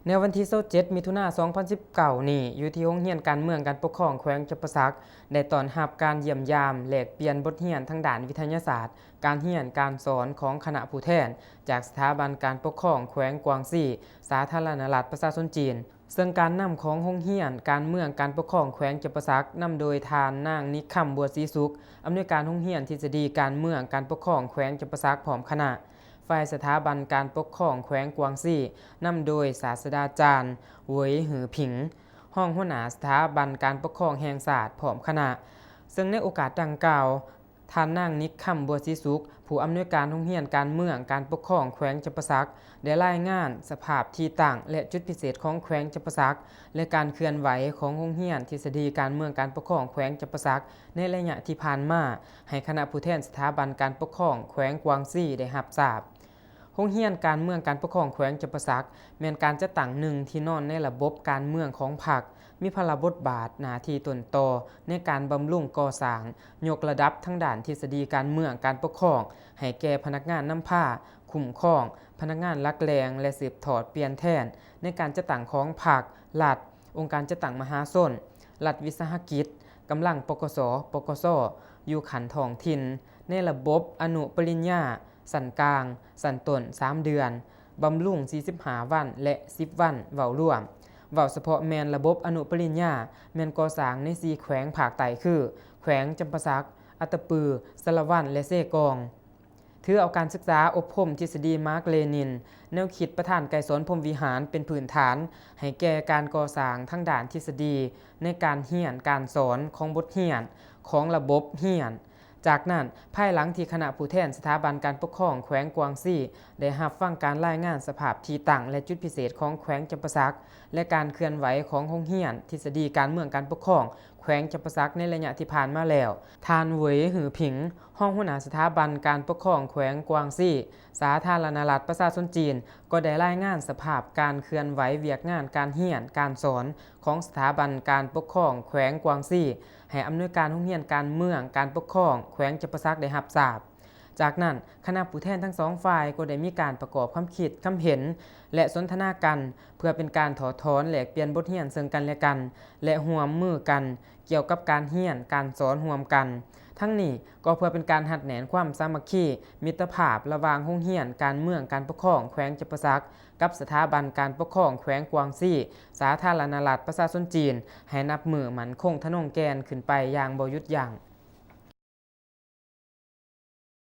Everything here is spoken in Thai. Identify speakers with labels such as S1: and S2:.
S1: ในวันที่27มิถุนายน2019นี้อยู่ที่โรงเรียนการเมืองการปกครองแขวงจำปาสักได้ต้อนรับการเยี่ยมยามแลกเปลี่ยนบทเรียนทางด้านวิทยาศาสตร์การเรียนการสอนของคณะผู้แทนจากสถาบันการปกครองแขวงกวางซีสาธารณรัฐประชาชนจีนซึ่งการนำของโรงเรียนการเมืองการปกครองแขวงจำปาสักนำโดยทานนางนิคำบัวศรีสุขอำนวยการโรงเรียนทฤษฎีการเมืองการปกครองแขวงจำปาสักพร้อมคณะฝ่ายสถาบันการปกครองแขวงกวางซีนำโดยศาสตราจารย์เหวยหือผิงห้องหัวหน้าสถาบันการปกครองแห่งชาติพร้อมคณะซึ่งในโอกาสดังกล่าวท่านนางนิคำบัวศรีสุขผู้อำนวยการโรงเรียนการเมืองการปกครองแขวงจำปาสักได้รายงานสภาพที่ตั้งและจุดพิเศษของแขวงจำปาสักและการเคลื่อนไหวของโรงเรียนทฤษฎีการเมืองการปกครองแขวงจำปาสักในระยะที่ผ่านมาให้คณะผู้แทนสถาบันการปกครองแขวงกวางซีได้รับทราบโรงเรียนการเมืองการปกครองแขวงจำปาสักแม่นการจัดตั้งหนึ่งที่นอนในระบบการเมืองของพรรคมีพลบทบาทหน้าที่ต้นตอในการบำรุงก่อสร้างยกระดับทั้งด้านทฤษฎีการเมืองการปกครองให้แก่พนักงานนำผ้าคุ้มครองพนักงานลักแรงและสืบทอดเปลี่ยนแทนในการจัดตั้งของพรรครัฐองค์การจัดตั้งมหาชนรัฐวิสาหกิจกำลังปกสปกสอยู่ขันท้องถิ่นในระบบอนุปริญญาสันกลางสันต้น3 เดือนบำรุง45 วันและ10 วันเว้าร่วมเว้าเฉพาะแมนระบบอนุปริญญาแมนก่อสร้างใน4แขวงภาคใต้คือแขวงจำปาสักอัตตปือสะละวันและเซกองถือเอาการศึกษาอบรมทฤษฎีมาร์กเลนินแนวคิดประธานไกรสอนพรหมวิหารเป็นพื้นฐานให้แก่การก่อสร้างทั้งด้านทฤษฎีในการเรียนการสอนของบทเรียนของระบบเรียนจากนั้นภายหลังที่คณะผู้แทนสถาบันการปกครองแขวงกวางซีได้รับฟังการรายงานสภาพที่ตั้งและจุดพิเศษของแขวงจำปาสักและการเคลื่อนไหวของโรงเรียนทฤษฎีการเมืองการปกครองแขวงจำปาสักในระยะที่ผ่านมาแล้วทานเหวยหือผิงห้องหัวหน้าสถาบันการปกครองแขวงกวางซีสาธารณรัฐประชาชนจีนก็ได้รายงานสภาพการเคลื่อนไหวเวียกงานการเรียนการสอนของสถาบันการปกครองแขวงกวางซีให้อำนวยการโรงเรียนการเมืองการปกครองแขวงจำปาสักได้รับทราบจากนั้นคณะผู้แทนทั้งสองฝ่ายก็ได้มีการประกอบความคิดความเห็นและสนทนากันเพื่อเป็นการถอดถอนแลกเปลี่ยนบทเรียนซึ่งกันและกันและร่วมมือกันเกี่ยวกับการเรียนการสอนร่วมกันทั้งนี้ก็เพื่อเป็นการหัดแหนความสามัคคีมิตรภาพระหว่างโรงเรียนการเมืองการปกครองแขวงจำปาสักกับสถาบันการปกครองแขวงกวางซีสาธารณรัฐประชาชนจีนให้นับมือมั่นคงทะนงแกนขึ้นไปอย่างบ่หยุดยั้ง